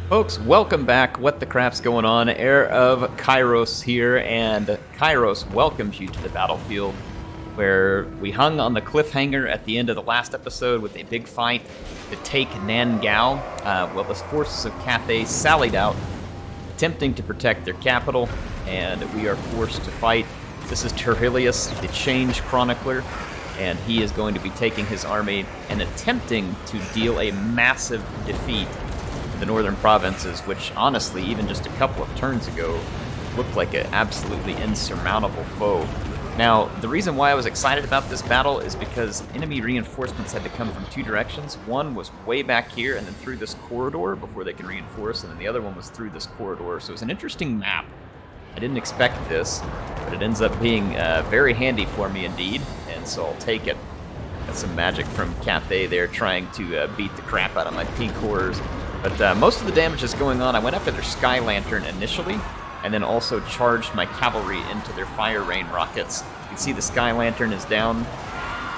Folks, welcome back. What the crap's going on? Heir of Kairos here, and Kairos welcomes you to the battlefield, where we hung on the cliffhanger at the end of the last episode with a big fight to take Nan Gau. Well, the forces of Cathay sallied out, attempting to protect their capital, and we are forced to fight. This is Terhilius, the Change Chronicler, and he is going to be taking his army and attempting to deal a massive defeat to the northern provinces, which honestly, even just a couple of turns ago, looked like an absolutely insurmountable foe. Now, the reason why I was excited about this battle is because enemy reinforcements had to come from two directions. One was way back here and then through this corridor before they could reinforce, and then the other one was through this corridor. So it was an interesting map. I didn't expect this, but it ends up being very handy for me indeed, and so I'll take it. Got some magic from Cathay there trying to beat the crap out of my pink horrors. But most of the damage is going on. I went after their Sky Lantern initially, and then also charged my cavalry into their fire rain rockets. You can see the Sky Lantern is down,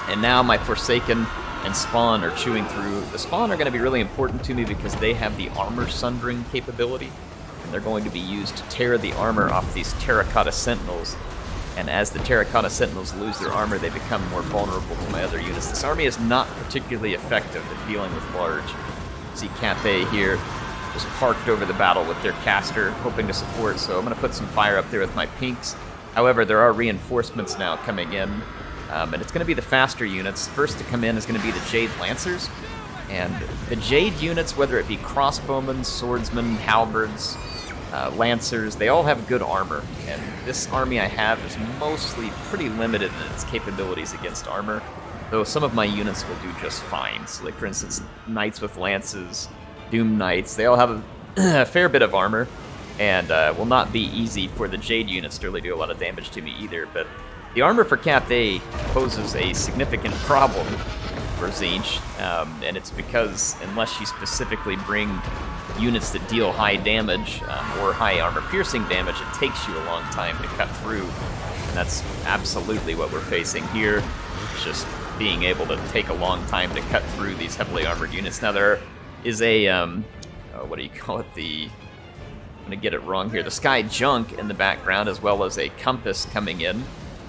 and now my Forsaken and Spawn are chewing through. The Spawn are going to be really important to me because they have the armor sundering capability, and they're going to be used to tear the armor off these Terracotta Sentinels. And as the Terracotta Sentinels lose their armor, they become more vulnerable to my other units. This army is not particularly effective at dealing with large. See Cathay here just parked over the battle with their caster, hoping to support, so I'm going to put some fire up there with my pinks. However, there are reinforcements now coming in, and it's going to be the faster units. First to come in is going to be the Jade Lancers, and the Jade units, whether it be crossbowmen, swordsmen, halberds, lancers, they all have good armor, and this army I have is mostly pretty limited in its capabilities against armor, though some of my units will do just fine. So like for instance, Knights with Lances, Doom Knights, they all have a fair bit of armor, and will not be easy for the Jade units to really do a lot of damage to me either, but the armor for Cathay poses a significant problem for Tzeentch, and it's because unless you specifically bring units that deal high damage or high armor piercing damage, it takes you a long time to cut through, and that's absolutely what we're facing here. It's just being able to take a long time to cut through these heavily armored units. Now there is a, what do you call it, I'm going to get it wrong here, the Sky Junk in the background, as well as a Compass coming in,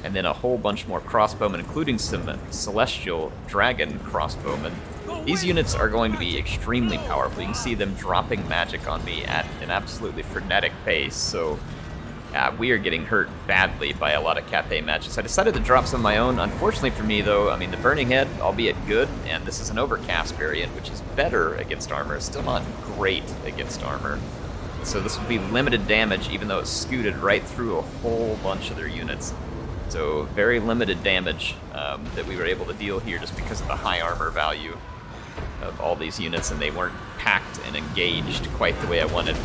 and then a whole bunch more crossbowmen, including some Celestial Dragon crossbowmen. These units are going to be extremely powerful. You can see them dropping magic on me at an absolutely frenetic pace, so we are getting hurt badly by a lot of Cathay magic. So I decided to drop some of my own. Unfortunately for me, though, I mean, the Burning Head, albeit good, and this is an Overcast variant, which is better against armor, it's still not great against armor. So this would be limited damage, even though it scooted right through a whole bunch of their units. So very limited damage that we were able to deal here just because of the high armor value of all these units, and they weren't packed and engaged quite the way I wanted.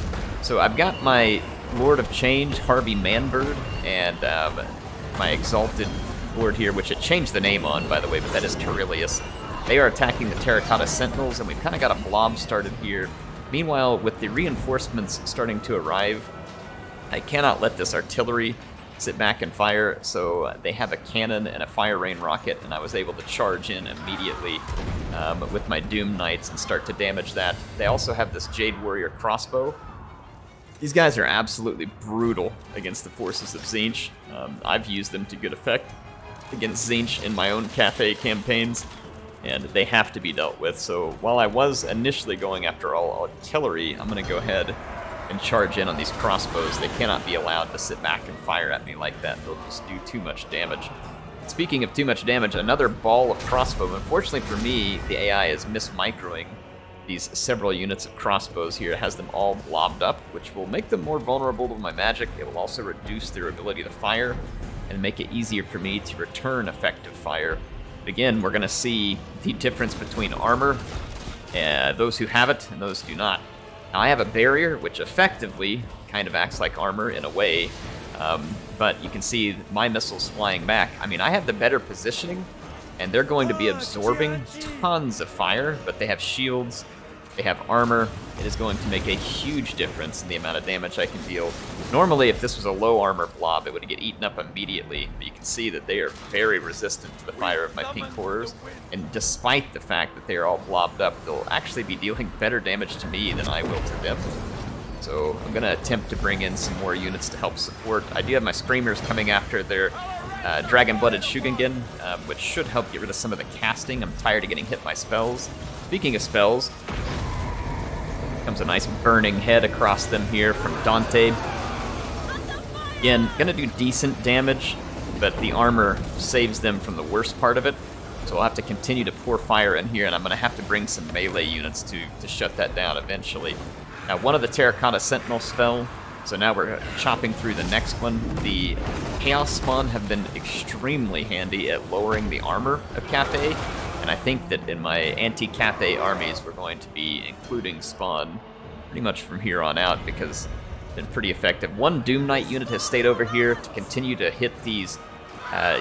So I've got my Lord of Change, Harvey Manbird, and my Exalted Lord here, which it changed the name on, by the way, but that is Terhilius. They are attacking the Terracotta Sentinels, and we've kind of got a blob started here. Meanwhile, with the reinforcements starting to arrive, I cannot let this artillery sit back and fire, so they have a cannon and a fire rain rocket, and I was able to charge in immediately with my Doom Knights and start to damage that. They also have this Jade Warrior crossbow. These guys are absolutely brutal against the forces of Tzeentch. I've used them to good effect against Tzeentch in my own Cathay campaigns, and they have to be dealt with. So while I was initially going after all artillery, I'm going to go ahead and charge in on these crossbows. They cannot be allowed to sit back and fire at me like that. They'll just do too much damage. Speaking of too much damage, another ball of crossbow. Unfortunately for me, the AI is mismicroing these several units of crossbows here. It has them all blobbed up, which will make them more vulnerable to my magic. It will also reduce their ability to fire and make it easier for me to return effective fire. But again, we're going to see the difference between armor, those who have it and those who do not. Now I have a barrier, which effectively kind of acts like armor in a way, but you can see my missiles flying back. I mean, I have the better positioning, and they're going to be absorbing tons of fire, but they have shields they have armor. It is going to make a huge difference in the amount of damage I can deal. Normally, if this was a low armor blob, it would get eaten up immediately, but you can see that they are very resistant to the fire of my pink horrors, and despite the fact that they are all blobbed up, they'll actually be dealing better damage to me than I will to them. So I'm going to attempt to bring in some more units to help support. I do have my Screamers coming after their Dragon-Blooded Shugingen, which should help get rid of some of the casting. I'm tired of getting hit by spells. Speaking of spells, comes a nice burning head across them here from Dante. Again, gonna do decent damage, but the armor saves them from the worst part of it. So I'll have to continue to pour fire in here, and I'm gonna have to bring some melee units to shut that down eventually. Now, one of the Terracotta Sentinels fell, so now we're chopping through the next one. The Chaos Spawn have been extremely handy at lowering the armor of Cathay, and I think that in my anti-Cathay armies, we're going to be including Spawn pretty much from here on out, because it's been pretty effective. One Doom Knight unit has stayed over here to continue to hit these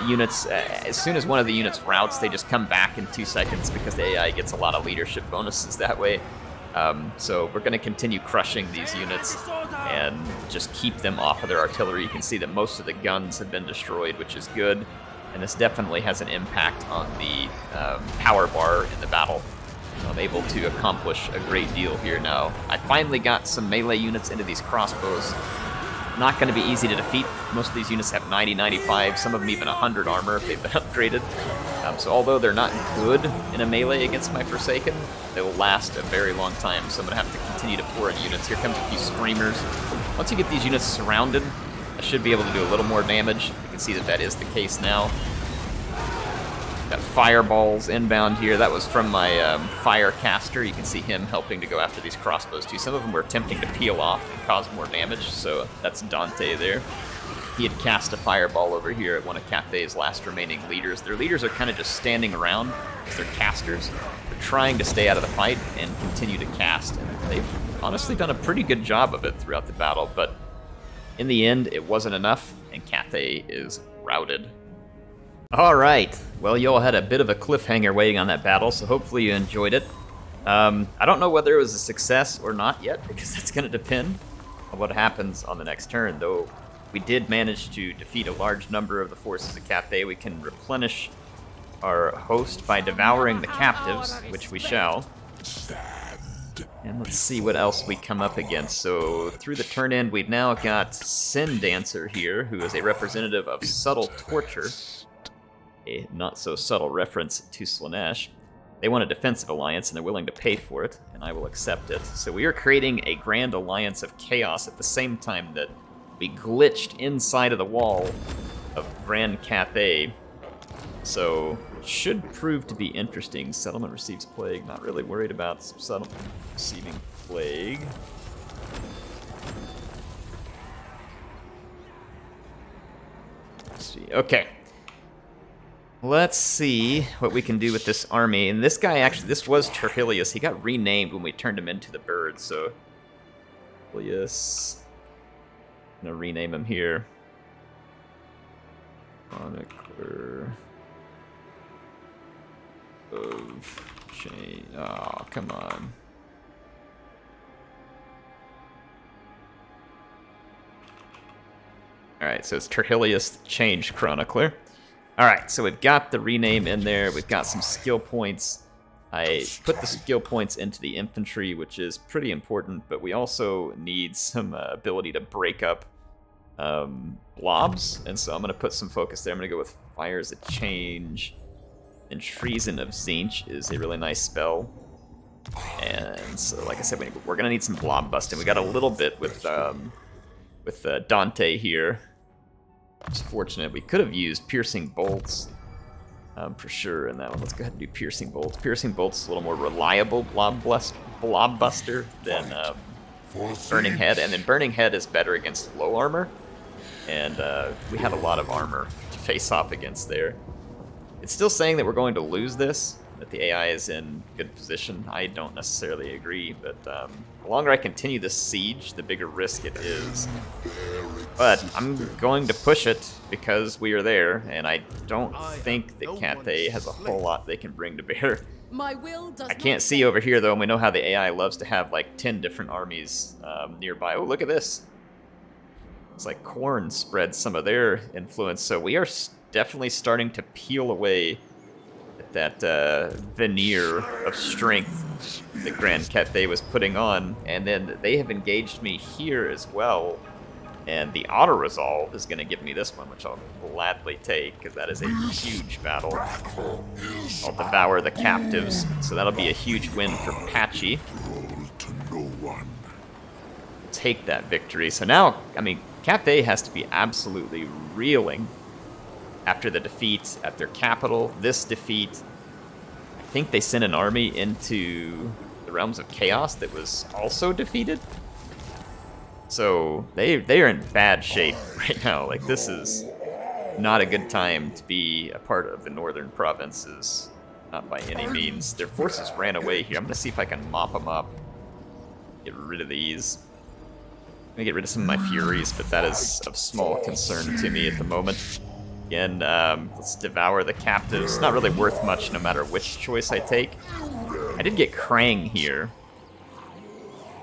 units. As soon as one of the units routes, they just come back in 2 seconds because the AI gets a lot of leadership bonuses that way. So we're going to continue crushing these units and just keep them off of their artillery. You can see that most of the guns have been destroyed, which is good. And this definitely has an impact on the power bar in the battle. I'm able to accomplish a great deal here now. I finally got some melee units into these crossbows. Not going to be easy to defeat. Most of these units have 90, 95, some of them even 100 armor if they've been upgraded. So although they're not good in a melee against my Forsaken, they will last a very long time. So I'm going to have to continue to pour in units. Here comes a few Screamers. Once you get these units surrounded, I should be able to do a little more damage. You can see that that is the case now. Got fireballs inbound here. That was from my fire caster. You can see him helping to go after these crossbows too. Some of them were attempting to peel off and cause more damage, so that's Dante there. He had cast a fireball over here at one of Cathay's last remaining leaders. Their leaders are kind of just standing around because they're casters. They're trying to stay out of the fight and continue to cast. And they've honestly done a pretty good job of it throughout the battle, but in the end, it wasn't enough, and Cathay is routed. Alright, well, you all had a bit of a cliffhanger waiting on that battle, so hopefully you enjoyed it. I don't know whether it was a success or not yet, because that's going to depend on what happens on the next turn, though we did manage to defeat a large number of the forces of Cathay. We can replenish our host by devouring the captives, which we shall. And let's see what else we come up against. So through the turn end, we've now got Sin Dancer here, who is a representative of Subtle Torture. A not-so-subtle reference to Slaanesh. They want a defensive alliance, and they're willing to pay for it, and I will accept it. So we are creating a grand alliance of chaos at the same time that we glitched inside of the wall of Grand Cathay. So it should prove to be interesting. Settlement receives plague. Not really worried about settlement receiving plague. Let's see. Okay. Let's see what we can do with this army. And this guy, actually, this was Terhilius. He got renamed when we turned him into the bird, so... Terhilius... I'm gonna rename him here. Chronicler... of... Chain... Oh, come on. Alright, so it's Terhilius Change Chronicler. Alright, so we've got the rename in there, we've got some skill points. I put the skill points into the infantry, which is pretty important, but we also need some ability to break up blobs, and so I'm going to put some focus there. I'm going to go with Fires that Change, and Treason of Tzeentch is a really nice spell. And so, like I said, we're going to need some blob busting. We got a little bit with Dante here. It's fortunate. We could have used Piercing Bolts for sure in that one. Let's go ahead and do Piercing Bolts. Piercing Bolts is a little more reliable blob buster than Burning Head, and then Burning Head is better against low armor, and we had a lot of armor to face off against there. It's still saying that we're going to lose this, that the AI is in good position. I don't necessarily agree, but the longer I continue this siege, the bigger risk it is. But I'm going to push it because we are there, and I don't think that Cathay has a whole lot they can bring to bear. I can't see over here, though, and we know how the AI loves to have like 10 different armies nearby. Oh, look at this. It's like Khorne spread some of their influence, so we are definitely starting to peel away at that veneer of strength that Grand Cathay was putting on, and then they have engaged me here as well, and the auto-resolve is going to give me this one, which I'll gladly take, because that is a huge battle. I'll devour the captives, so that'll be a huge win for Patchy. Take that victory. So now, I mean, Cathay has to be absolutely reeling after the defeat at their capital. This defeat, I think they sent an army into the Realms of Chaos that was also defeated. So they are in bad shape right now. Like, this is not a good time to be a part of the northern provinces. Not by any means. Their forces ran away here. I'm going to see if I can mop them up. Get rid of these. I'm going to get rid of some of my Furies, but that is of small concern to me at the moment. Again, let's devour the captives. Not really worth much no matter which choice I take. I did get Krang here.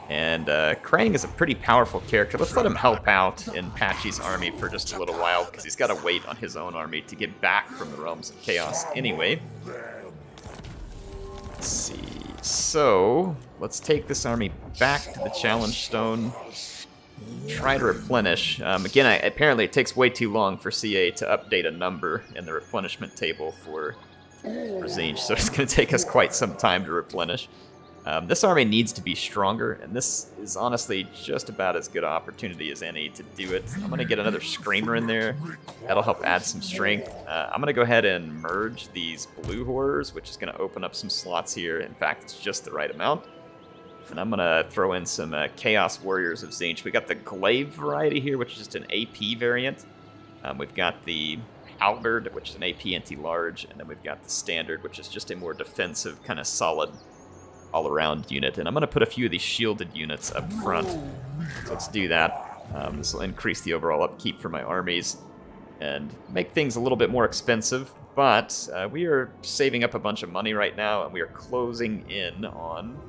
And Krang is a pretty powerful character. Let's let him help out in Patchy's army for just a little while, because he's got to wait on his own army to get back from the Realms of Chaos anyway. Let's see. So, let's take this army back to the Challenge Stone. Try to replenish. Again, apparently it takes way too long for CA to update a number in the replenishment table for Tzeentch, so it's going to take us quite some time to replenish. This army needs to be stronger, and this is honestly just about as good an opportunity as any to do it. I'm going to get another Screamer in there. That'll help add some strength. I'm going to go ahead and merge these Blue Horrors, which is going to open up some slots here. In fact, it's just the right amount. And I'm going to throw in some Chaos Warriors of Tzeentch. We got the Glaive variety here, which is just an AP variant. We've got the Halberd, which is an AP anti-large, and then we've got the Standard, which is just a more defensive, kind of solid all-around unit. And I'm going to put a few of these shielded units up front. So let's do that. This will increase the overall upkeep for my armies and make things a little bit more expensive. But we are saving up a bunch of money right now, and we are closing in on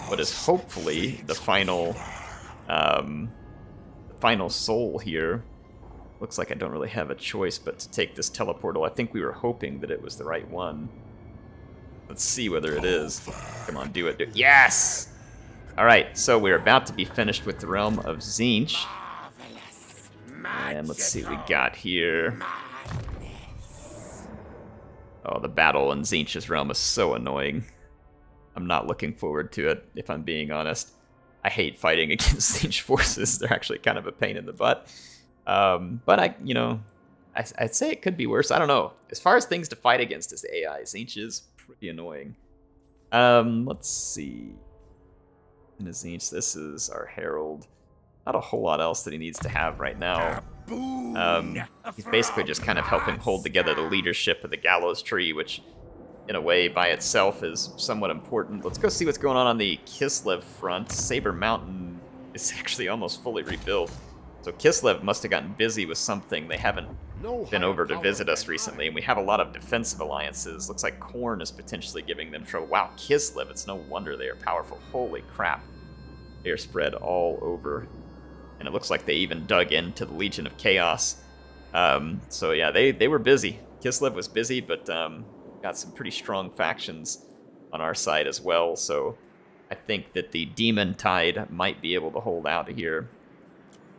what is hopefully the final soul here. Looks like I don't really have a choice but to take this teleportal. I think we were hoping that it was the right one. Let's see whether it is. Come on, do it. Yes! Alright, so we're about to be finished with the Realm of Tzeentch. And let's see what we got here. Oh, the battle in Tzeentch's realm is so annoying. I'm not looking forward to it, if I'm being honest. I hate fighting against Tzeentch forces. They're actually kind of a pain in the butt. But I'd say it could be worse. I don't know. As far as things to fight against as AI, Tzeentch is pretty annoying. Let's see. In Tzeentch, this is our Herald. Not a whole lot else that he needs to have right now. He's basically just kind of helping hold together the leadership of the Gallows Tree, which in a way by itself is somewhat important. Let's go see what's going on the Kislev front. Saber Mountain is actually almost fully rebuilt. So Kislev must have gotten busy with something. They haven't been over to visit us recently, and we have a lot of defensive alliances. Looks like Khorne is potentially giving them trouble. Wow, Kislev, it's no wonder they are powerful. Holy crap. They are spread all over. And it looks like they even dug into the Legion of Chaos. So yeah, they were busy. Kislev was busy, but got some pretty strong factions on our side as well. So I think that the Demon Tide might be able to hold out here.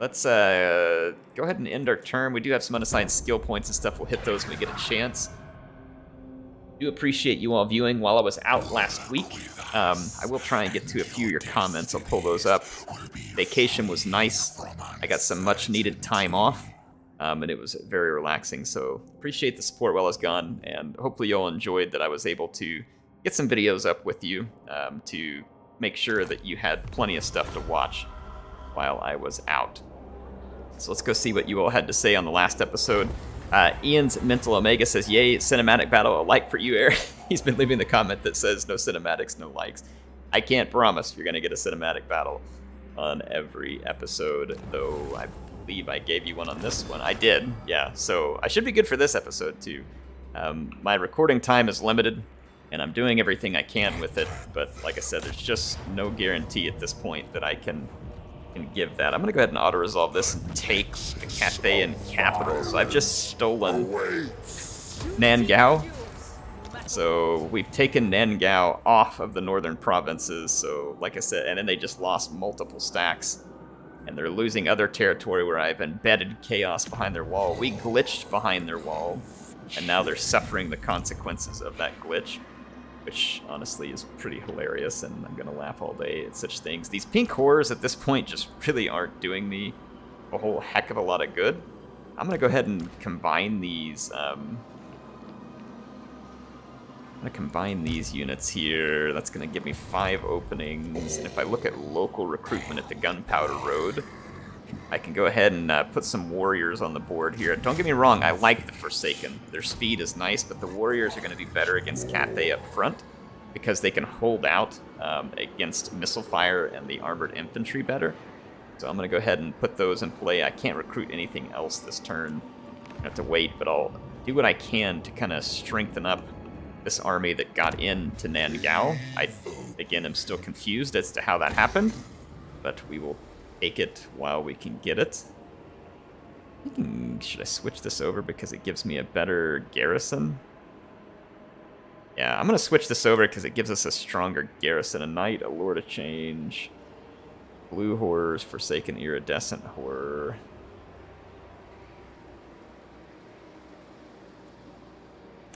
Let's go ahead and end our turn. We do have some unassigned skill points and stuff. We'll hit those when we get a chance. I do appreciate you all viewing while I was out last week. I will try and get to a few of your comments. I'll pull those up. Vacation was nice. I got some much needed time off, and it was very relaxing. So appreciate the support while I was gone, and hopefully you all enjoyed that I was able to get some videos up with you to make sure that you had plenty of stuff to watch while I was out. So let's go see what you all had to say on the last episode. Ian's Mental Omega says, yay, cinematic battle, a like for you, Air. He's been leaving the comment that says, no cinematics, no likes. I can't promise you're going to get a cinematic battle on every episode, though I believe I gave you one on this one. I did, yeah, so I should be good for this episode, too. My recording time is limited, and I'm doing everything I can with it, but like I said, there's just no guarantee at this point that I can give that. I'm going to go ahead and auto-resolve this and take the Cathay and Capital. So I've just stolen Nan Gau. So we've taken Nan Gau off of the northern provinces, so like I said, and then they just lost multiple stacks. And they're losing other territory where I've embedded chaos behind their wall. We glitched behind their wall, and now they're suffering the consequences of that glitch, which honestly is pretty hilarious, and I'm gonna laugh all day at such things. These pink horrors at this point just really aren't doing me a whole heck of a lot of good. I'm gonna go ahead and combine these, I'm gonna combine these units here. That's gonna give me 5 openings, and if I look at local recruitment at the Gunpowder Road, I can go ahead and put some warriors on the board here. Don't get me wrong, I like the Forsaken. Their speed is nice, but the warriors are going to be better against Cathay up front because they can hold out against missile fire and the armored infantry better. So I'm going to go ahead and put those in play. I can't recruit anything else this turn. I have to wait, but I'll do what I can to kind of strengthen up this army that got into Nan Gau. I, again, am still confused as to how that happened, but we will take it while we can get it. Should I switch this over because it gives me a better garrison? Yeah, I'm going to switch this over because it gives us a stronger garrison. A knight, a lord of change, blue horrors, forsaken iridescent horror.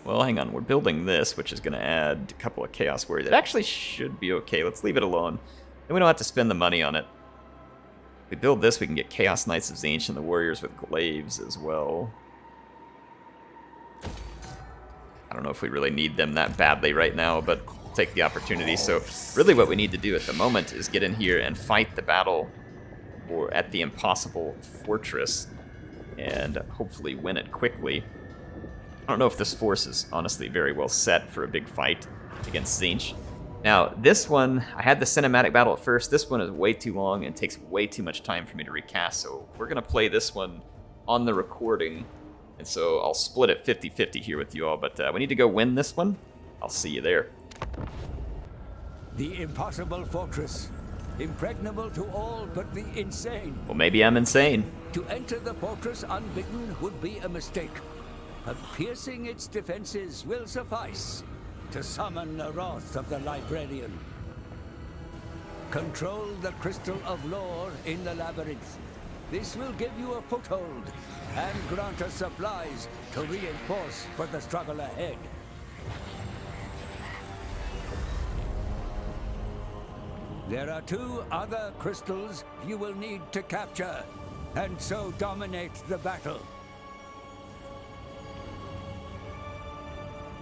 Well, hang on, we're building this, which is going to add a couple of chaos warriors. It actually should be okay. Let's leave it alone. And we don't have to spend the money on it. If we build this, we can get Chaos Knights of Tzeentch and the Warriors with Glaives as well. I don't know if we really need them that badly right now, but we'll take the opportunity. So really what we need to do at the moment is get in here and fight the battle at the Impossible Fortress and hopefully win it quickly. I don't know if this force is honestly very well set for a big fight against Tzeentch. Now, this one, I had the cinematic battle at first. This one is way too long and takes way too much time for me to recast, so we're going to play this one on the recording. And so I'll split it 50-50 here with you all, but we need to go win this one. I'll see you there. The Impossible Fortress, impregnable to all but the insane. Well, maybe I'm insane. To enter the fortress unbidden would be a mistake, but piercing its defenses will suffice to summon the wrath of the Librarian. Control the Crystal of Lore in the Labyrinth. This will give you a foothold and grant us supplies to reinforce for the struggle ahead. There are 2 other crystals you will need to capture, and so dominate the battle.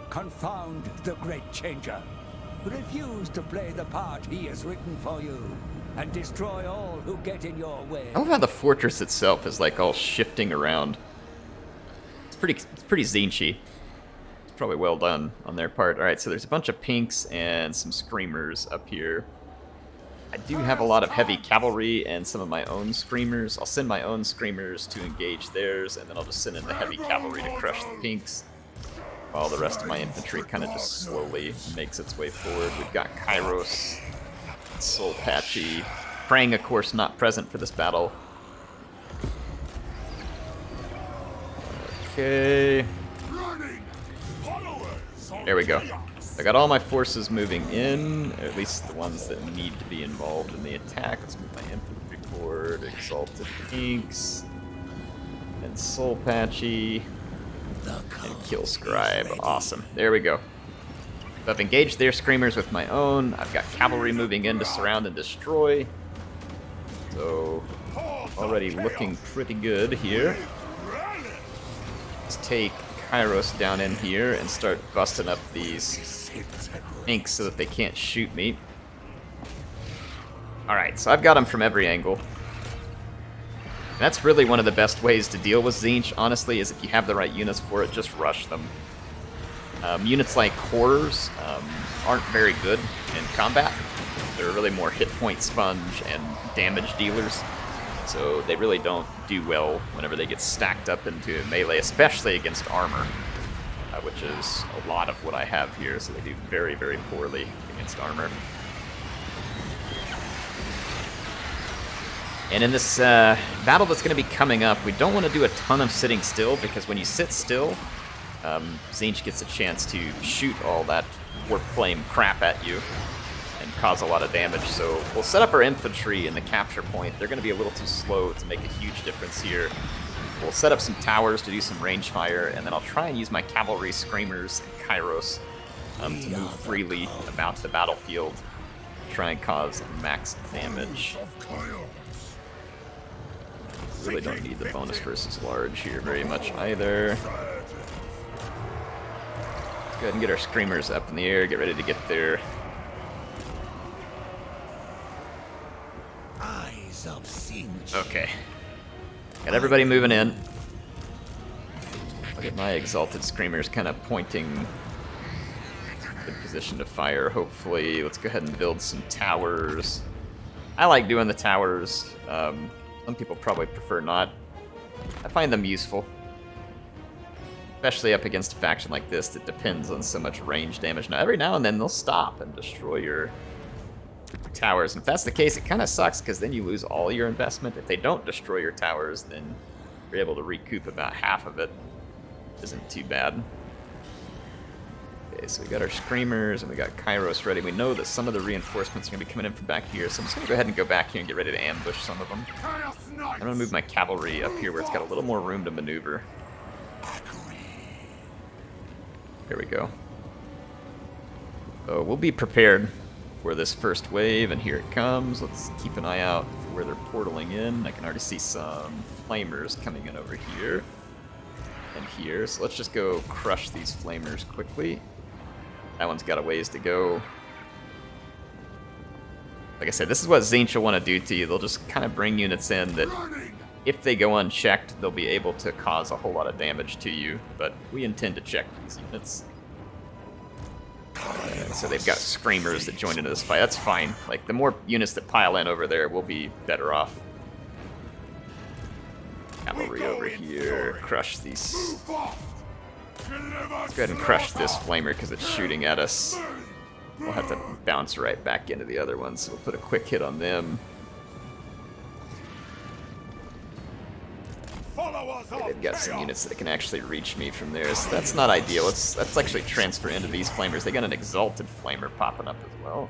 Confound the Great Changer. Refuse to play the part he has written for you, and destroy all who get in your way. I love how the fortress itself is like all shifting around. It's pretty Tzeentchy. It's probably well done on their part. All right, so there's a bunch of pinks and some screamers up here. I do have a lot of heavy cavalry and some of my own screamers. I'll send my own screamers to engage theirs, and then I'll just send in the heavy cavalry to crush the pinks, while the rest of my infantry kind of just slowly makes its way forward. We've got Kairos, Soul Patchy, Praying, of course, not present for this battle. Okay. There we go. I got all my forces moving in, or at least the ones that need to be involved in the attack. Let's move my infantry forward, Exalted Pinks, and Soul Patchy. And Kill Scribe. Awesome. There we go. So I've engaged their screamers with my own. I've got cavalry moving in to surround and destroy. So, already looking pretty good here. Let's take Kairos down in here and start busting up these inks so that they can't shoot me. Alright, so I've got them from every angle. That's really one of the best ways to deal with Tzeentch, honestly, is if you have the right units for it, just rush them. Units like Horrors aren't very good in combat. They're really more hit point sponge and damage dealers. So they really don't do well whenever they get stacked up into melee, especially against armor, which is a lot of what I have here, so they do very, very poorly against armor. And in this battle that's going to be coming up, we don't want to do a ton of sitting still, because when you sit still, Tzeentch gets a chance to shoot all that warp flame crap at you and cause a lot of damage. So we'll set up our infantry in the capture point. They're going to be a little too slow to make a huge difference here. We'll set up some towers to do some range fire, and then I'll try and use my cavalry, screamers, and Kairos to move freely about the battlefield, try and cause max damage. Really don't need the bonus versus large here very much either. Let's go ahead and get our screamers up in the air, get ready to get there. Eyes of Tzeentch. Okay. Got everybody moving in. Look at my exalted screamers kind of pointing good position to fire, hopefully. Let's go ahead and build some towers. I like doing the towers. Some people probably prefer not. I find them useful. Especially up against a faction like this that depends on so much range damage. Now, every now and then they'll stop and destroy your towers. And if that's the case, it kind of sucks, because then you lose all your investment. If they don't destroy your towers, then you're able to recoup about half of it. Isn't too bad. Okay, so we got our screamers and we got Kairos ready. We know that some of the reinforcements are going to be coming in from back here, so I'm just going to go ahead and go back here and get ready to ambush some of them. I'm going to move my cavalry up here where it's got a little more room to maneuver. There we go. So we'll be prepared for this first wave, and here it comes. Let's keep an eye out for where they're portaling in. I can already see some flamers coming in over here and here, so let's just go crush these flamers quickly. That one's got a ways to go. Like I said, this is what Tzeentch will want to do to you. They'll just kind of bring units in that, if they go unchecked, they'll be able to cause a whole lot of damage to you, but we intend to check these units. So they've got screamers that join into this fight. That's fine. Like, the more units that pile in over there, we'll be better off. Cavalry over here. Crush these. Let's go ahead and crush this flamer because it's shooting at us. We'll have to bounce right back into the other ones, so we'll put a quick hit on them. Okay, they've got some units that can actually reach me from there, so that's not ideal. Let's actually transfer into these flamers. They got an exalted flamer popping up as well.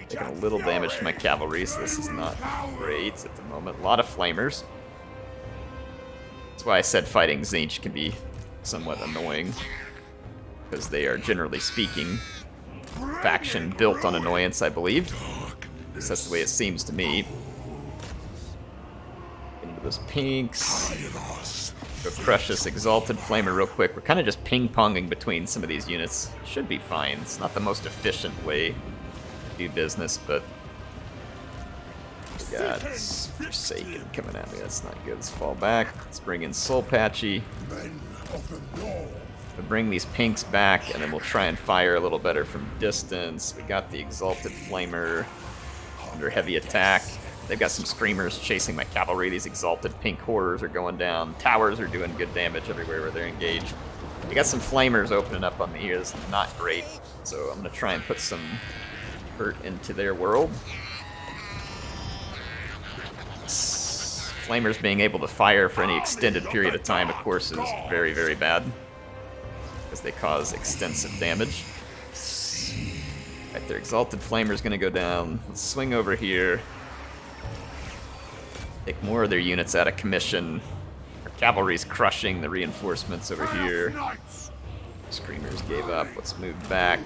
Taking a little damage to my cavalry, so this is not great at the moment. A lot of flamers. That's why I said fighting Tzeentch can be somewhat annoying, because they are, generally speaking, faction built on annoyance, I believe. At least that's the way it seems to me. Into those pinks. Go crush this exalted flamer real quick. We're kind of just ping-ponging between some of these units. Should be fine. It's not the most efficient way to do business, but we got Forsaken coming at me. That's not good. Let's fall back. Let's bring in Soul Patchy. We'll bring these pinks back, and then we'll try and fire a little better from distance. We got the exalted flamer under heavy attack. They've got some screamers chasing my cavalry. These exalted pink horrors are going down. Towers are doing good damage everywhere where they're engaged. We got some flamers opening up on the ears. Not great. So I'm going to try and put some hurt into their world. Flamers being able to fire for any extended period of time, of course, is very, very bad, because they cause extensive damage. Right, their exalted flamer is going to go down. Let's swing over here. Take more of their units out of commission. Our cavalry's crushing the reinforcements over here. Screamers gave up. Let's move back.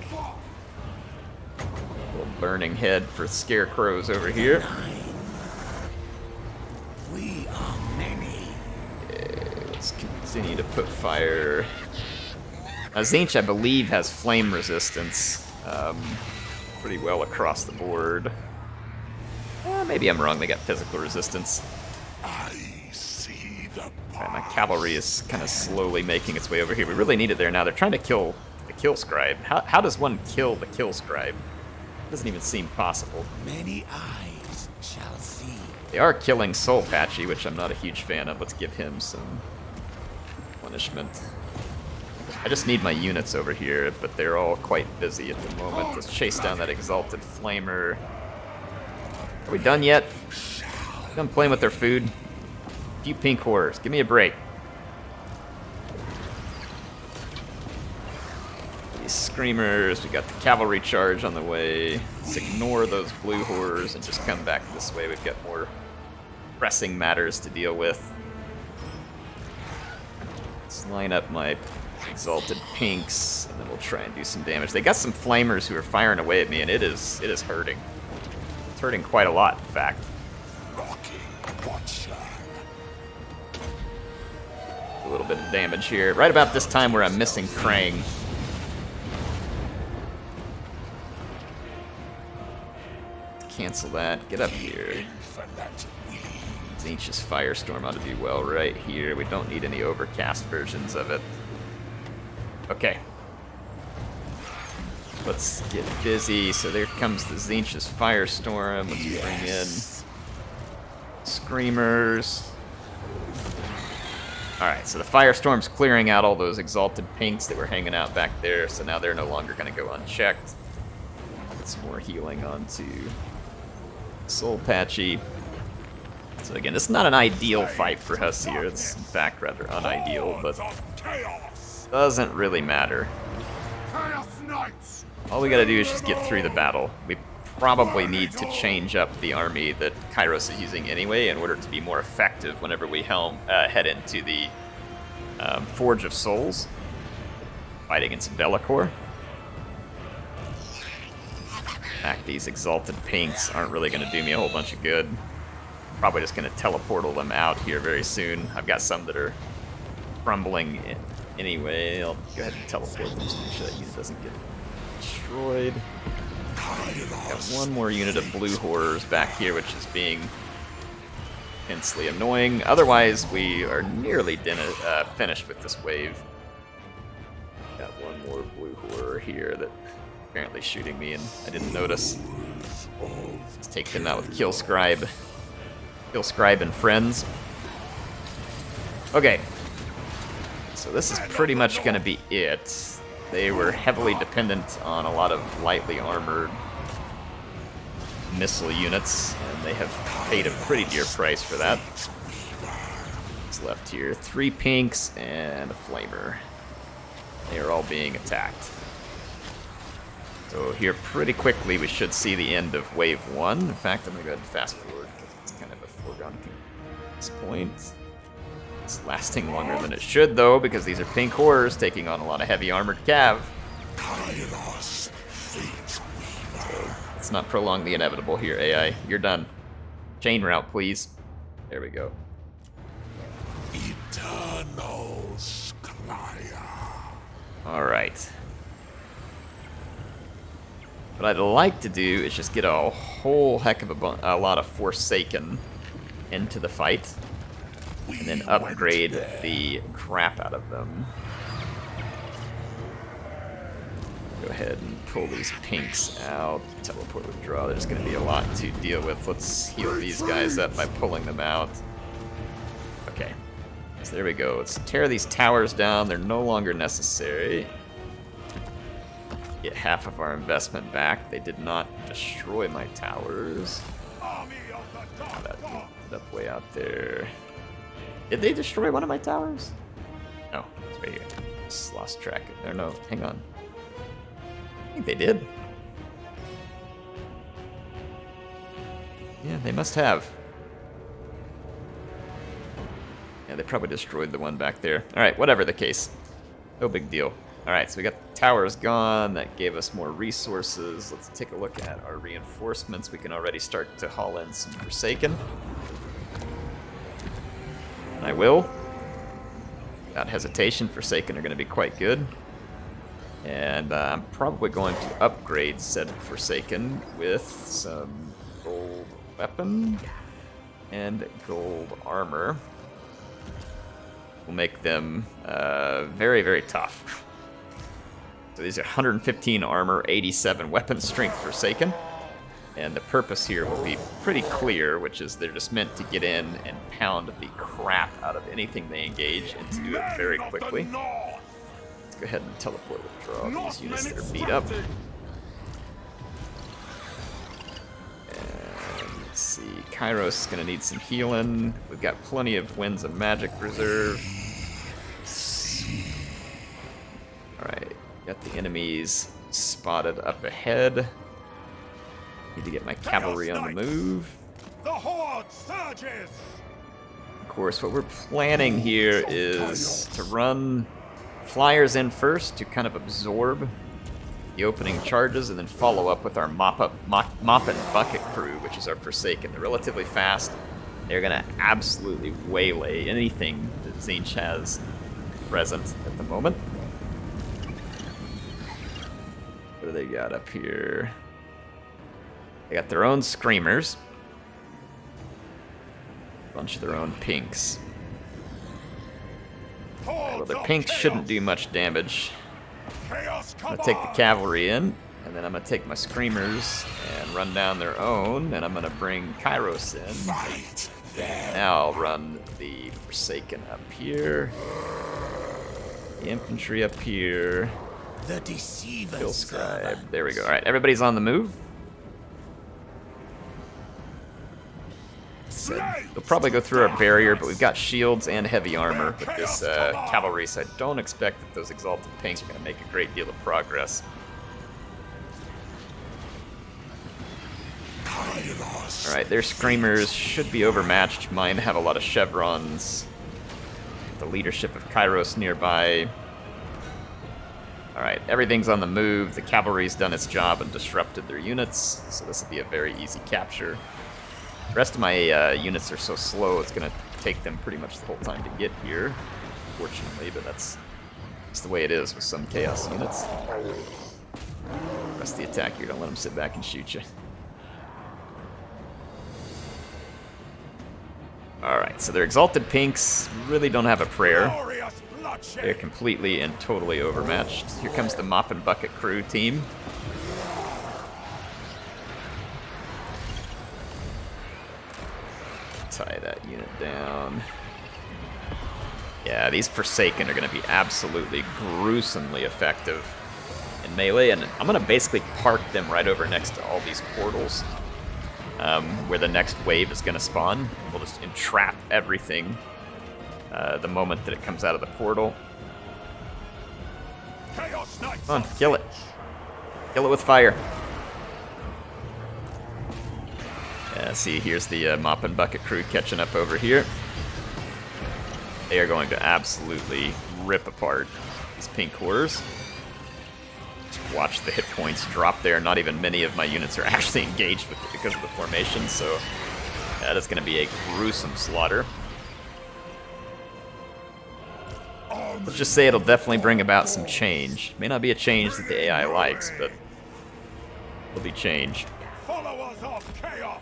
A little burning head for scarecrows over here. We are many. Okay, let's continue to put fire. Now, Tzeentch, I believe, has flame resistance pretty well across the board. Maybe I'm wrong. They got physical resistance. Alright, my cavalry is kind of slowly making its way over here. We really need it there now. They're trying to kill the kill scribe. How does one kill the kill scribe? It doesn't even seem possible. Many eyes shall see. They are killing Soul Patchy, which I'm not a huge fan of. Let's give him some punishment. I just need my units over here, but they're all quite busy at the moment. Let's chase down that Exalted Flamer. Are we done yet? Done playing with their food? You pink horrors, give me a break. These screamers, we got the cavalry charge on the way. Let's ignore those blue horrors and just come back this way. We've got more pressing matters to deal with. Let's line up my Exalted Pinks, and then we'll try and do some damage. They got some Flamers who are firing away at me, and it is hurting. It's hurting quite a lot, in fact. A little bit of damage here. Right about this time where I'm missing Krang. Cancel that. Get up here. Tzeentch's Firestorm ought to do well right here. We don't need any overcast versions of it. Okay. Let's get busy. So there comes the Tzeentch's Firestorm. Let's bring in Screamers. Alright, so the Firestorm's clearing out all those Exalted Pinks that were hanging out back there, so now they're no longer going to go unchecked. Get some more healing onto Soul Patchy. So again, this is not an ideal fight for us here. It's in fact rather unideal, but doesn't really matter. All we gotta do is just get through the battle. We probably need to change up the army that Kairos is using anyway in order to be more effective whenever we head into the Forge of Souls, fight against Bellicor. Back, these Exalted Pinks aren't really going to do me a whole bunch of good. Probably just going to teleportal them out here very soon. I've got some that are crumbling anyway. I'll go ahead and teleport them to make sure that unit doesn't get destroyed. Got one more unit of blue horrors back here, which is being intensely annoying. Otherwise, we are nearly finished with this wave. Got one more blue horror here that apparently shooting me and I didn't notice. Let's take them out with Kill Scribe. Kill Scribe and friends. Okay. So this is pretty much going to be it. They were heavily dependent on a lot of lightly armored missile units, and they have paid a pretty dear price for that. What's left here? 3 pinks and a flamer. They are all being attacked. So here pretty quickly we should see the end of Wave 1. In fact, I'm going to go ahead and fast forward because it's kind of a foregone at this point. It's lasting longer than it should, though, because these are pink horrors taking on a lot of heavy armored cav. So let's not prolong the inevitable here, AI. You're done. Chain route, please. There we go. Alright. What I'd like to do is just get a whole heck of a lot of Forsaken into the fight, and then upgrade the crap out of them. Go ahead and pull these pinks out. Teleport withdraw. There's going to be a lot to deal with. Let's heal these guys up by pulling them out. Okay. So there we go. Let's tear these towers down. They're no longer necessary. Get half of our investment back. They did not destroy my towers. That up way out there. Did they destroy one of my towers? No, it's right here. Just lost track of there. No, hang on. I think they did. Yeah, they must have. Yeah, they probably destroyed the one back there. Alright, whatever the case. No big deal. Alright, so we got the towers gone. That gave us more resources. Let's take a look at our reinforcements. We can already start to haul in some Forsaken. And I will. Without hesitation, Forsaken are going to be quite good. And I'm probably going to upgrade said Forsaken with some gold weapon and gold armor. will make them very, very tough. So these are 115 armor, 87 weapon strength Forsaken. And the purpose here will be pretty clear, which is they're just meant to get in and pound the crap out of anything they engage and to do it very quickly. Let's go ahead and teleport withdraw these units that are beat up. And let's see, Kairos is going to need some healing. We've got plenty of Winds of Magic reserve. Alright, got the enemies spotted up ahead. Need to get my cavalry on the move. The horde surges. Of course, what we're planning here is to run flyers in first to kind of absorb the opening charges, and then follow up with our mop and bucket crew, which is our Forsaken. They're relatively fast. They're gonna absolutely waylay anything that Tzeentch has present at the moment. What do they got up here? They got their own screamers. A bunch of their own pinks. Well, their pinks shouldn't do much damage. I'm gonna take the cavalry in, and then I'm gonna take my screamers and run down their own, and I'm gonna bring Kairos in. Now I'll run the Forsaken up here. The infantry up here. The deceiver. Kill Scribe. There we go. Alright, everybody's on the move. They'll probably go through our barrier, but we've got shields and heavy armor with this cavalry, so I don't expect that those Exalted Pinks are going to make a great deal of progress. Alright, their Screamers should be overmatched. Mine have a lot of chevrons. The leadership of Kairos nearby. Alright, everything's on the move. The cavalry's done its job and disrupted their units, so this will be a very easy capture. The rest of my units are so slow, it's going to take them pretty much the whole time to get here, fortunately, but that's the way it is with some Chaos units. Press the attack here, don't let them sit back and shoot you. Alright, so their Exalted Pinks really don't have a prayer. They're completely and totally overmatched. Here comes the Mop and Bucket crew team. Tie that unit down. Yeah, these Forsaken are going to be absolutely gruesomely effective in melee, and I'm going to basically park them right over next to all these portals where the next wave is going to spawn. We'll just entrap everything the moment that it comes out of the portal. Come on, kill it. Kill it with fire. Yeah, see, here's the Mop and Bucket crew catching up over here. They are going to absolutely rip apart these pink horrors. Just watch the hit points drop there. Not even many of my units are actually engaged with it because of the formation, so that is going to be a gruesome slaughter. Let's just say it'll definitely bring about some change. May not be a change that the AI likes, but it'll be change. Followers of chaos.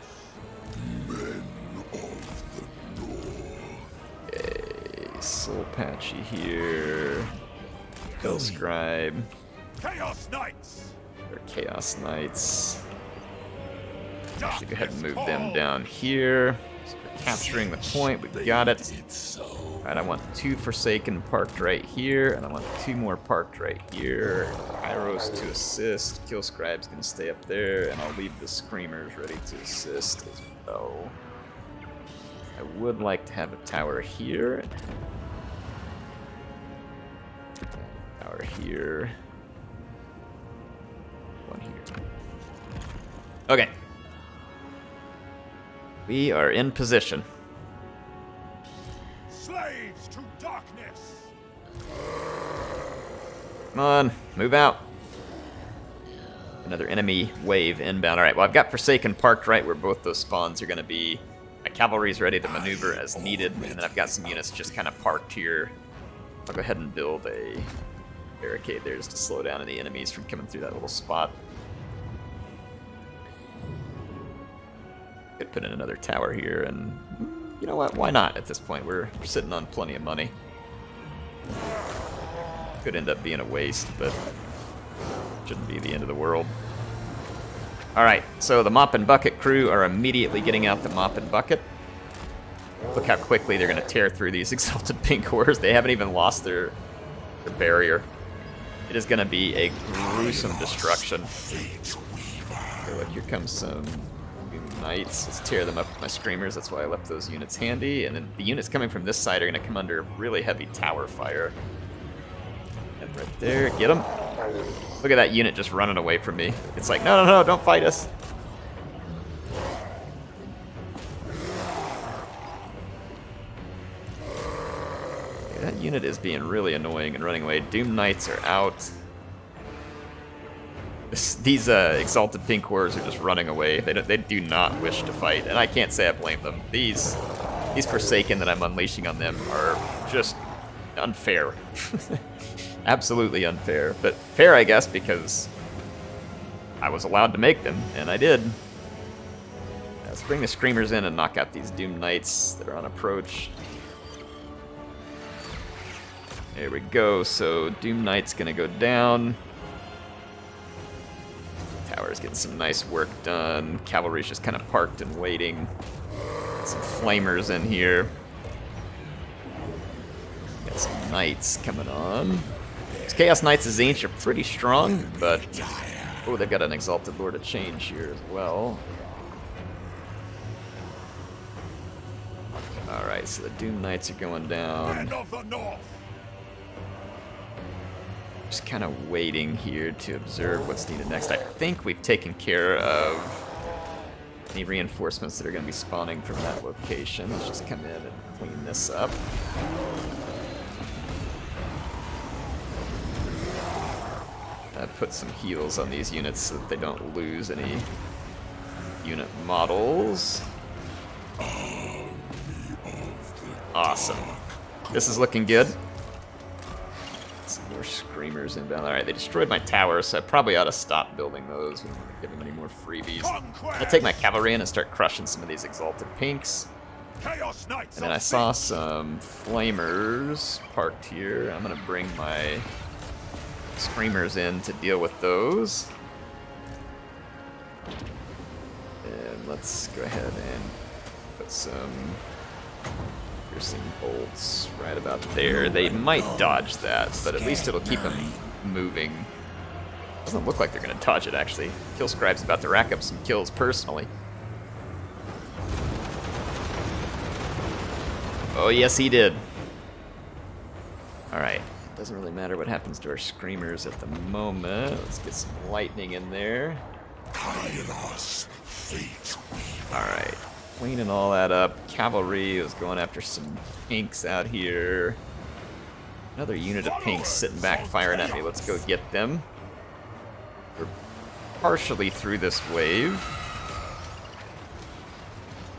Soul Patchy here. Kill Scribe. Chaos Knights. Or Chaos Knights. Actually, go ahead and move them down here. So we're capturing the point. We've got it. Alright, I want 2 Forsaken parked right here, and I want 2 more parked right here. Kairos to assist. Kill Scribe's gonna stay up there, and I'll leave the Screamers ready to assist as well. I would like to have a tower here. Tower here. One here. Okay. We are in position. Slaves to darkness. Come on, move out. Another enemy wave inbound. Alright, well, I've got Forsaken parked right where both those spawns are going to be. My cavalry's ready to maneuver as needed, and then I've got some units just kind of parked here. I'll go ahead and build a barricade there just to slow down any enemies from coming through that little spot. Could put in another tower here, and you know what? Why not at this point? We're sitting on plenty of money. Could end up being a waste, but shouldn't be the end of the world. Alright, so the Mop and Bucket crew are immediately getting out the Mop and Bucket. Look how quickly they're going to tear through these Exalted Pink Horrors. They haven't even lost their barrier. It is going to be a gruesome destruction. Okay, look, here comes some Knights. Let's tear them up with my Screamers. That's why I left those units handy. And then the units coming from this side are going to come under really heavy tower fire. And right there, get them. Look at that unit just running away from me. It's like, no, no, no, don't fight us. Okay, that unit is being really annoying and running away. Doom Knights are out. These Exalted Pink Horrors are just running away. They do not wish to fight, and I can't say I blame them. These Forsaken that I'm unleashing on them are just unfair. Absolutely unfair, but fair, I guess, because I was allowed to make them, and I did. Let's bring the Screamers in and knock out these Doom Knights that are on approach. There we go, so Doom Knight's gonna go down. Tower's getting some nice work done. Cavalry's just kind of parked and waiting. Some Flamers in here. Got some Knights coming on. These Chaos Knights of Tzeentch are pretty strong, but... Oh, they've got an Exalted Lord of Change here as well. Alright, so the Doom Knights are going down. Just kind of waiting here to observe what's needed next. I think we've taken care of any reinforcements that are going to be spawning from that location. Let's just come in and clean this up. Put some heals on these units so that they don't lose any unit models. Awesome. This is looking good. Some more Screamers inbound. Alright, they destroyed my tower, so I probably ought to stop building those. We don't want to give them any more freebies. I'll take my cavalry in and start crushing some of these Exalted Pinks. And then I saw some Flamers parked here. I'm going to bring my Screamers in to deal with those. And let's go ahead and put some piercing bolts right about there. They might dodge that, but at least it'll keep them moving. Doesn't look like they're going to dodge it, actually. Kill Scribe's about to rack up some kills personally. Oh, yes, he did. Alright. Doesn't really matter what happens to our Screamers at the moment. Let's get some lightning in there. Alright. Cleaning all that up. Cavalry is going after some pinks out here. Another unit of pinks sitting back firing at me. Let's go get them. We're partially through this wave.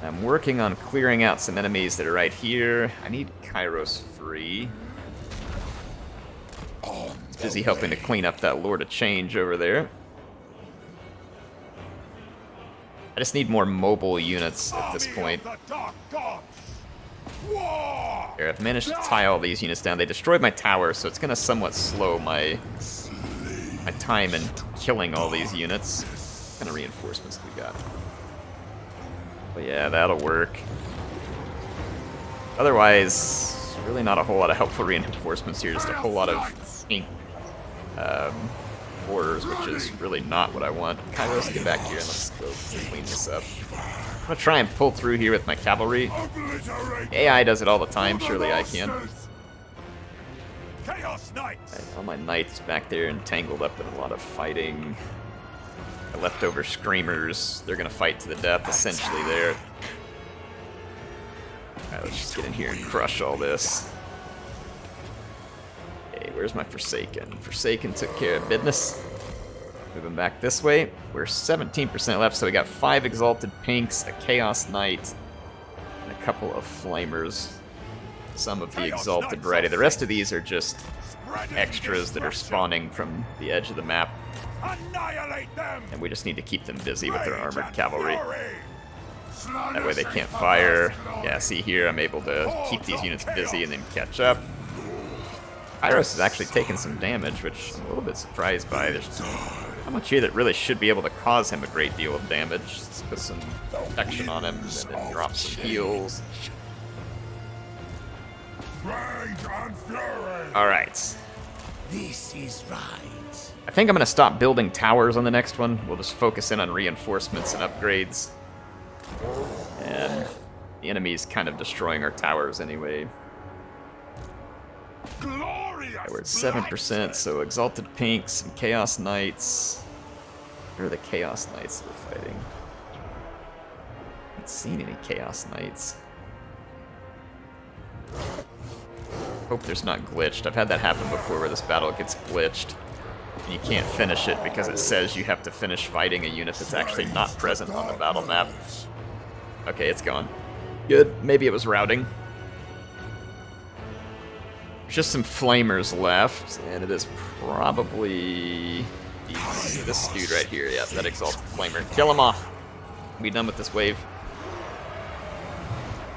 I'm working on clearing out some enemies that are right here. I need Kairos free. He's busy helping to clean up that Lord of Change over there. I just need more mobile units at this point. Here, I've managed to tie all these units down. They destroyed my tower, so it's going to somewhat slow my time in killing all these units. What kind of reinforcements do we got? But yeah, that'll work. Otherwise, really not a whole lot of helpful reinforcements here. Just a whole lot of ink horrors, which is really not what I want. Kairos, get back here and let's go clean this up. I'm gonna try and pull through here with my cavalry. AI does it all the time, surely I can. Right, all my knights back there entangled up in a lot of fighting. The leftover Screamers, they're gonna fight to the death essentially there. Alright, let's just get in here and crush all this. Okay, where's my Forsaken? Forsaken took care of business. Moving back this way. We're 17% left, so we got 5 Exalted Pinks, a Chaos Knight, and a couple of Flamers. Some of the Exalted variety. The rest of these are just extras that are spawning from the edge of the map. And we just need to keep them busy with their armored cavalry. That way they can't fire. Yeah, see here, I'm able to keep these units busy and then catch up. Kairos is actually taking some damage, which I'm a little bit surprised by. There's not much here that really should be able to cause him a great deal of damage. Let's put some protection on him and then drop some heals. Alright. This is right. I think I'm going to stop building towers on the next one. We'll just focus in on reinforcements and upgrades. And the enemy's kind of destroying our towers anyway. Yeah, we're at 7%, so Exalted Pinks and Chaos Knights. Where are the Chaos Knights we're fighting? I haven't seen any Chaos Knights. Hope there's not glitched. I've had that happen before where this battle gets glitched. And you can't finish it because it says you have to finish fighting a unit that's actually not present on the battle map. Okay, it's gone. Good. Maybe it was routing. There's just some flamers left, and it is probably this dude right here. Yeah, that Exalted Flamer. Kill him off. Be done with this wave.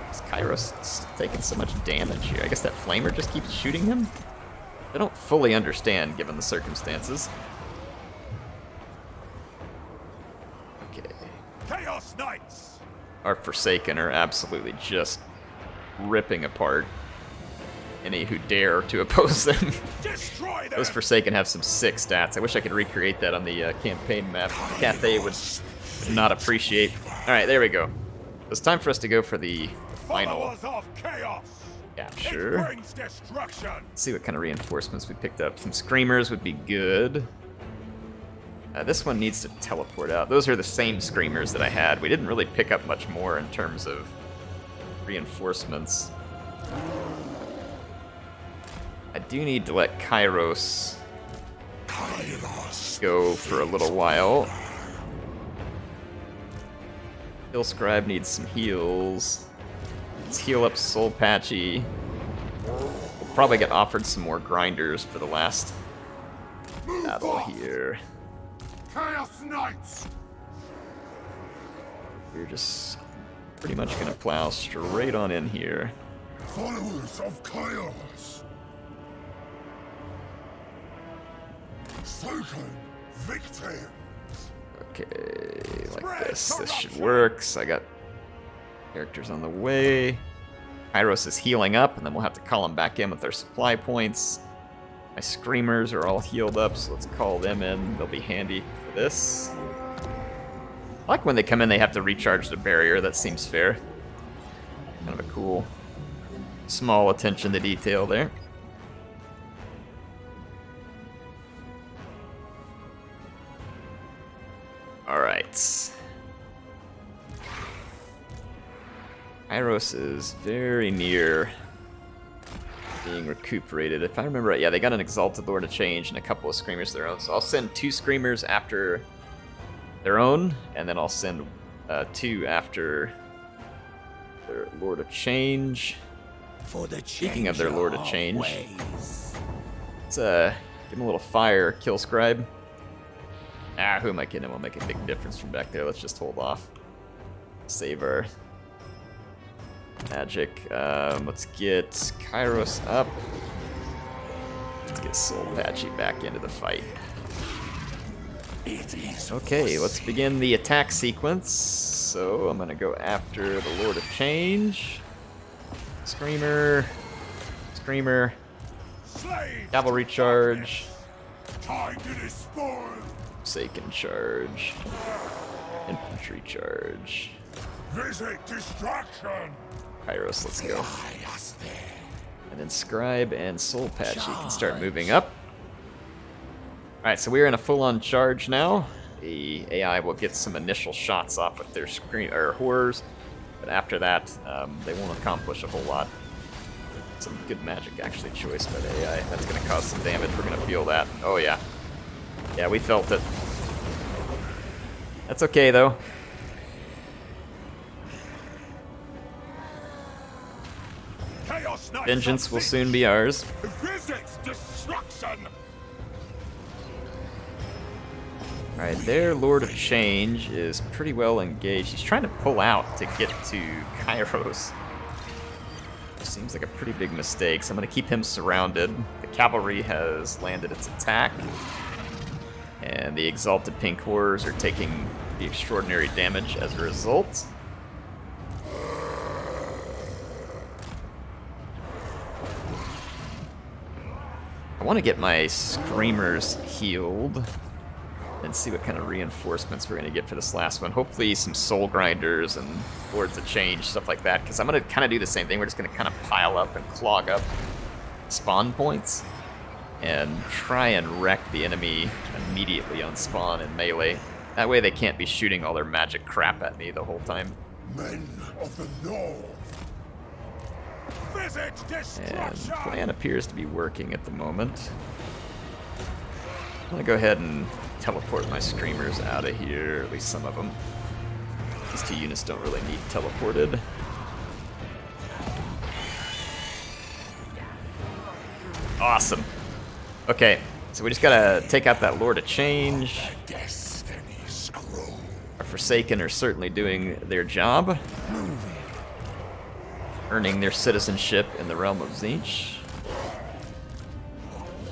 Is Kairos taking so much damage here? I guess that Flamer just keeps shooting him? I don't fully understand, given the circumstances. Okay. Chaos Knights! Our Forsaken are absolutely just ripping apart any who dare to oppose them. Destroy them! Those Forsaken have some sick stats. I wish I could recreate that on the campaign map. Cathay would not appreciate. Alright, there we go. It's time for us to go for the final Followers of chaos! capture. It brings destruction! Let's see what kind of reinforcements we picked up. Some Screamers would be good. This one needs to teleport out. Those are the same Screamers that I had. We didn't really pick up much more in terms of reinforcements. I do need to let Kairos go for a little while. Hill Scribe needs some heals. Let's heal up Soul Patchy. We'll probably get offered some more grinders for the last battle here. Chaos Knights! We're just pretty much gonna plow straight on in here. Followers of Kairos! Spoken victims! Okay, like this. This should work. So I got characters on the way. Kairos is healing up, and then we'll have to call them back in with their supply points. My Screamers are all healed up, so let's call them in. They'll be handy for this. I like when they come in, they have to recharge the barrier. That seems fair. Kind of a cool, small attention to detail there. Alright. Kairos is very near being recuperated. If I remember right, yeah, they got an Exalted Lord of Change and a couple of Screamers of their own. So I'll send 2 Screamers after their own, and then I'll send 2 after their Lord of Change. Speaking of their Lord of Change, let's give him a little fire, Kill Scribe. Ah, who am I kidding? It won't make a big difference from back there. Let's just hold off. Save our magic. Let's get Kairos up. Let's get Soul Patchy back into the fight. Okay, let's begin the attack sequence. So I'm gonna go after the Lord of Change. Screamer. Screamer. Cavalry charge. Time to destroy! Forsaken charge. Infantry charge. Visit destruction! Kairos, let's go. And then Scribe and Soul Patchy can start moving up. Alright, so we're in a full-on charge now. The AI will get some initial shots off with their horrors, but after that, they won't accomplish a whole lot. Some good magic, actually, choice by the AI. That's going to cause some damage. We're going to feel that. Oh, yeah. Yeah, we felt it. That's okay, though. Vengeance will soon be ours. Visits destruction! Alright, their Lord of Change is pretty well engaged. He's trying to pull out to get to Kairos. Seems like a pretty big mistake, so I'm going to keep him surrounded. The cavalry has landed its attack. And the Exalted Pink Horrors are taking the extraordinary damage as a result. I want to get my Screamers healed and see what kind of reinforcements we're going to get for this last one. Hopefully some Soul Grinders and Lords of Change, stuff like that, because I'm going to kind of do the same thing. We're just going to kind of pile up and clog up spawn points and try and wreck the enemy immediately on spawn and melee. That way they can't be shooting all their magic crap at me the whole time. Men of the North. Visit And destruction. plan appears to be working at the moment. I'm going to go ahead and teleport my Screamers out of here, at least some of them. These two units don't really need teleported. Awesome. Okay, so we just gotta take out that Lord of Change. Destiny scroll. Our Forsaken are certainly doing their job, earning their citizenship in the realm of Tzeentch.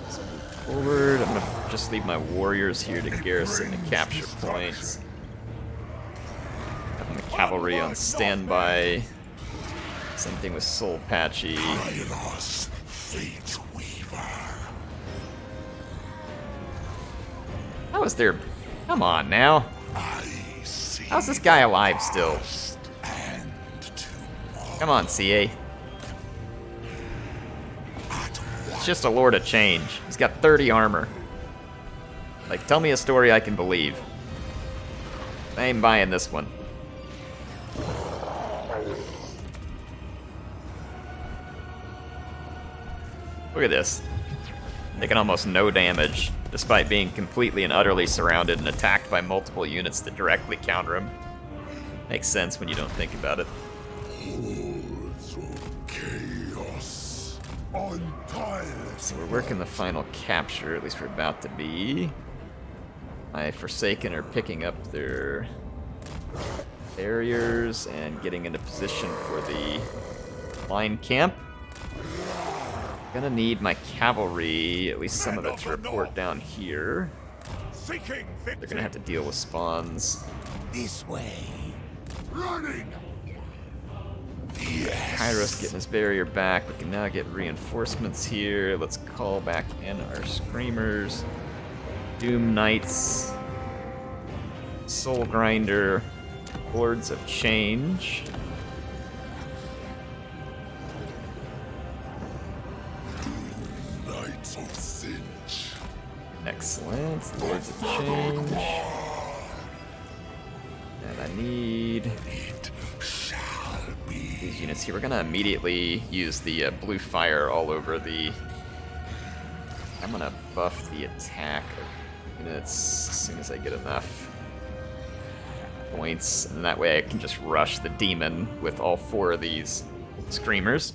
So move forward. I'm gonna just leave my warriors here to garrison the capture points. Having the cavalry on standby. Same thing with Soul Patchy. Kairos, fate weaver. How is there? Come on now. I see. How's this guy alive still? And tomorrow. Come on, CA. It's just a Lord of Change. He's got 30 armor. Like, tell me a story I can believe. I ain't buying this one. Look at this. Taking almost no damage, despite being completely and utterly surrounded and attacked by multiple units that directly counter him. Makes sense when you don't think about it. Hordes of chaos. Untitled. So we're working the final capture, at least we're about to be. My Forsaken are picking up their barriers and getting into position for the line camp. Gonna need my cavalry, at least some of it, to report down here. Seeking They're victory. gonna have to deal with spawns. This way. Running. Kairos getting his barrier back. We can now get reinforcements here. Let's call back in our Screamers. Doom Knights. Soul Grinder. Lords of Change. Knights of Tzeentch. Excellent. Lords of Change. And I need It shall be. these units here. We're gonna immediately use the blue fire all over the... I'm gonna buff the attack of units as soon as I get enough points, and that way I can just rush the demon with all 4 of these Screamers.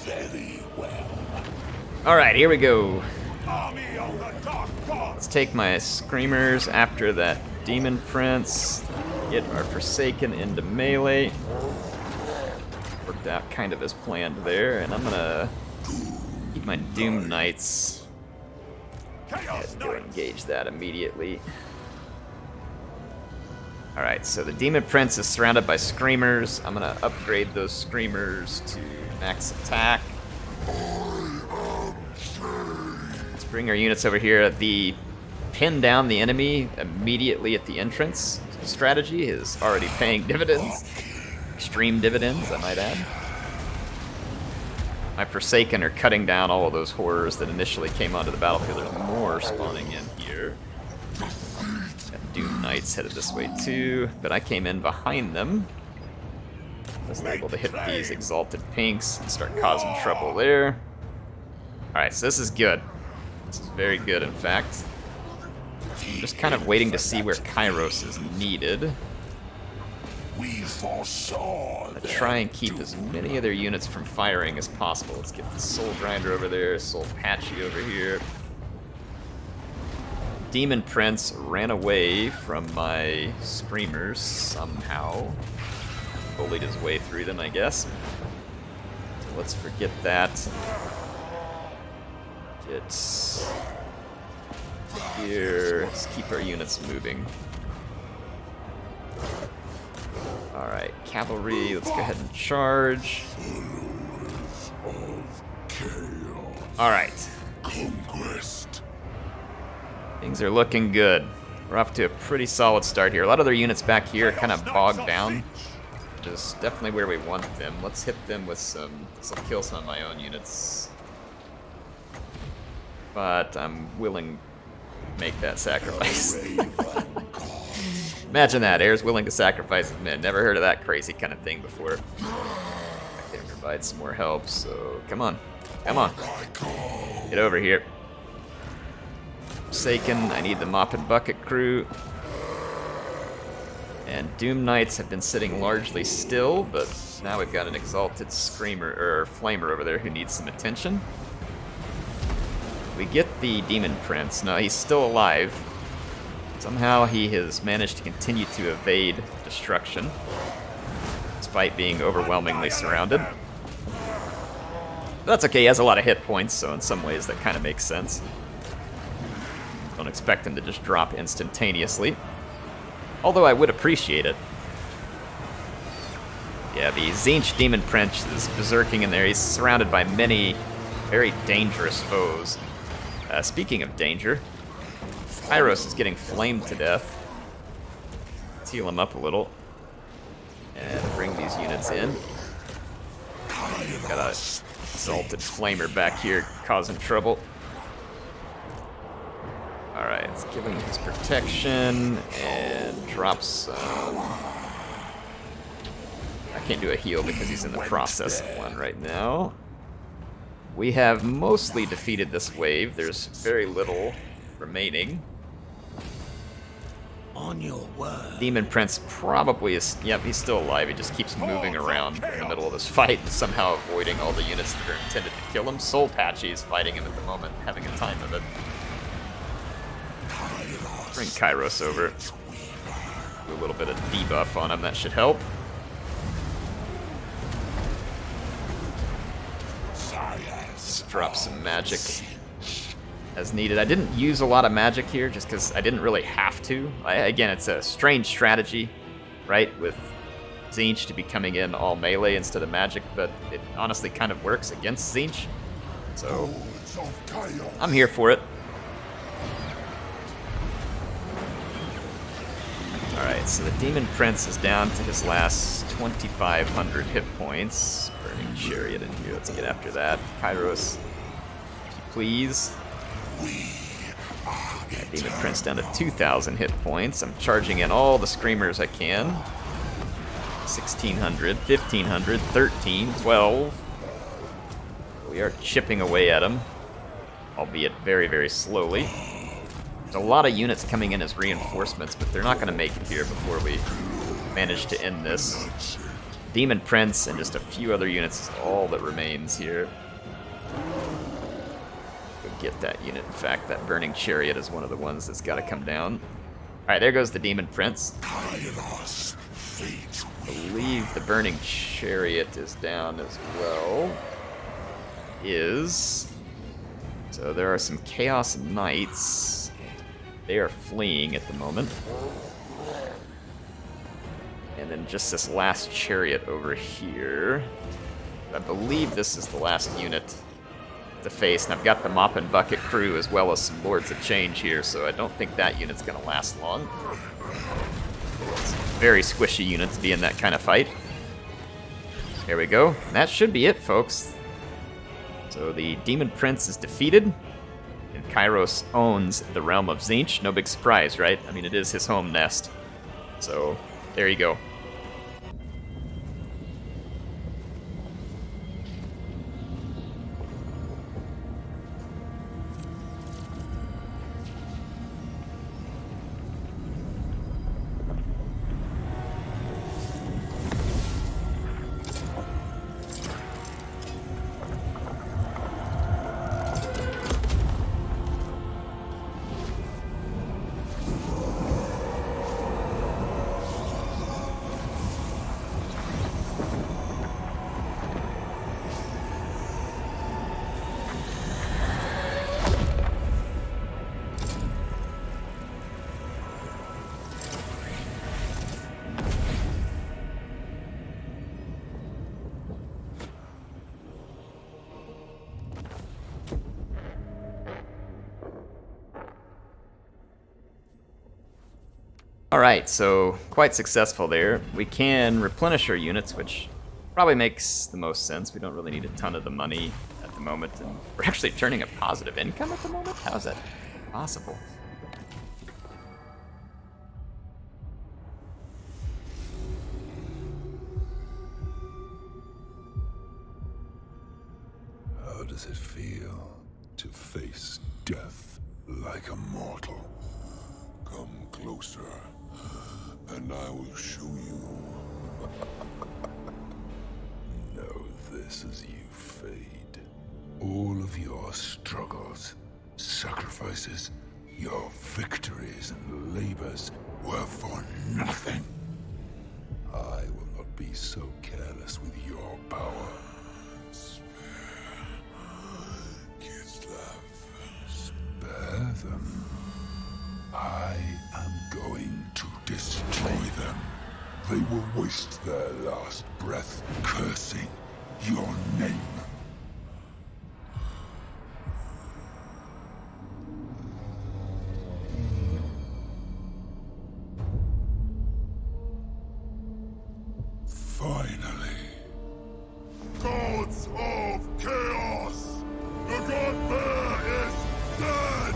Very well. Alright, here we go. Army of the Dark Gods. Let's take my Screamers after that Demon Prince, get our Forsaken into melee. Worked out kind of as planned there, and I'm gonna keep my Doom Knights Chaos and go Knights. engage that immediately. Alright, so the Demon Prince is surrounded by Screamers. I'm gonna upgrade those Screamers to max attack. Let's bring our units over here. The pin down the enemy immediately at the entrance strategy is already paying dividends. Extreme dividends, I might add. My Forsaken are cutting down all of those horrors that initially came onto the battlefield. There's more spawning in here. Got Doom Knights headed this way too, but I came in behind them. Wasn't able to hit these Exalted Pinks and start causing trouble there. Alright, so this is good. This is very good, in fact. I'm just kind of waiting to see where Kairos is needed. we foresaw. Try and keep as many of their units from firing as possible. Let's get the Soul Grinder over there, Soul Patchy over here. Demon Prince ran away from my Screamers somehow. Bullied his way through them, I guess. So let's forget that. Get here. Let's keep our units moving. Alright, cavalry, let's go ahead and charge. Alright. Conquest. Things are looking good. We're off to a pretty solid start here. A lot of their units back here are kind of bogged down, which is definitely where we want them. Let's hit them with some... This will kill some of my own units. But I'm willing to make that sacrifice. Imagine that, Heir's willing to sacrifice his men. Never heard of that crazy kind of thing before. I can provide some more help, so come on. Come on. Get over here. Forsaken, I need the Mop and Bucket crew. And Doom Knights have been sitting largely still, but now we've got an exalted Screamer, or Flamer over there who needs some attention. We get the Demon Prince. No, he's still alive. Somehow he has managed to continue to evade destruction, despite being overwhelmingly surrounded. But that's okay, he has a lot of hit points, so in some ways that kind of makes sense. Don't expect him to just drop instantaneously. Although I would appreciate it. Yeah, the Tzeentch Demon Prince is berserking in there. He's surrounded by many very dangerous foes. Speaking of danger, Kairos is getting flamed to death. Let's heal him up a little. And bring these units in. Got a exalted Flamer back here causing trouble. Alright, let's give him his protection and drop some... I can't do a heal because he's in the process of one right now. We have mostly defeated this wave. There's very little remaining. On your word. Demon Prince probably is... Yep, he's still alive. He just keeps moving around in the middle of this fight and somehow avoiding all the units that are intended to kill him. Soul Patchy is fighting him at the moment, having a time of it. Bring Kairos over. Do a little bit of debuff on him. That should help. Just drop some magic as needed. I didn't use a lot of magic here just because I didn't really have to. Again, it's a strange strategy, right, with Tzeentch to be coming in all melee instead of magic, but it honestly kind of works against Tzeentch. So, I'm here for it. Alright, so the Demon Prince is down to his last 2,500 hit points. Burning Chariot in here, let's get after that. Kairos, if you please. Demon Prince down to 2,000 hit points. I'm charging in all the Screamers I can. 1,600, 1,500, 13, 12. We are chipping away at him, albeit very, very slowly. There's a lot of units coming in as reinforcements, but they're not going to make it here before we manage to end this. Demon Prince and just a few other units is all that remains here. Go get that unit. In fact, that Burning Chariot is one of the ones that's got to come down. Alright, there goes the Demon Prince. I believe the Burning Chariot is down as well. So there are some Chaos Knights. They are fleeing at the moment. And then just this last chariot over here. I believe this is the last unit to face. And I've got the Mop and Bucket crew as well as some Lords of Change here, so I don't think that unit's going to last long. It's a very squishy unit to be in that kind of fight. There we go. And that should be it, folks. So the Demon Prince is defeated. And Kairos owns the realm of Tzeentch. No big surprise, right? I mean, it is his home nest. So, there you go. Alright, so quite successful there. We can replenish our units, which probably makes the most sense. We don't really need a ton of the money at the moment, and we're actually turning a positive income at the moment? How is that possible? How does it feel to face death like a mortal? Come closer, and I will show you. Know this as you fade. All of your struggles, sacrifices, your victories and labors were for nothing. I will not be so careless with your power. Kislev. Spare them. I am going to destroy them. They will waste their last breath cursing your name. Finally. Gods of Chaos! The God Bear is dead!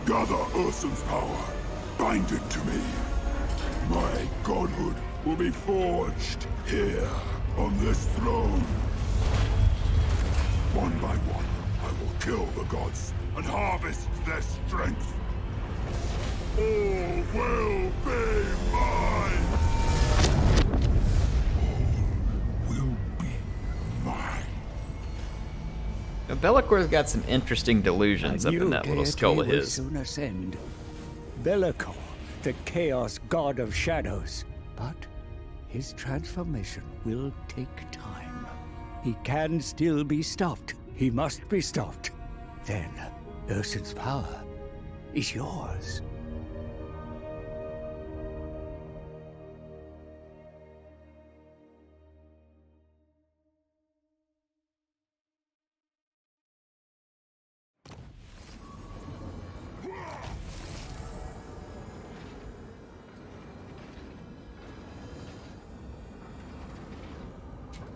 Gather Ursun's power. Bind it to me. My godhood will be forged here on this throne. One by one, I will kill the gods and harvest their strength. All will be mine. All will be mine. Now, Bellacor's got some interesting delusions up in that little skull of his. Soon ascend. Be'lakor, the Chaos God of Shadows. But his transformation will take time. He can still be stopped. He must be stopped. Then, Ursun's power is yours.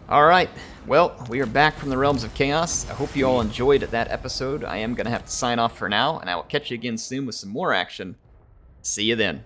Alright, well, we are back from the Realms of Chaos. I hope you all enjoyed that episode. I am going to have to sign off for now, and I will catch you again soon with some more action. See you then.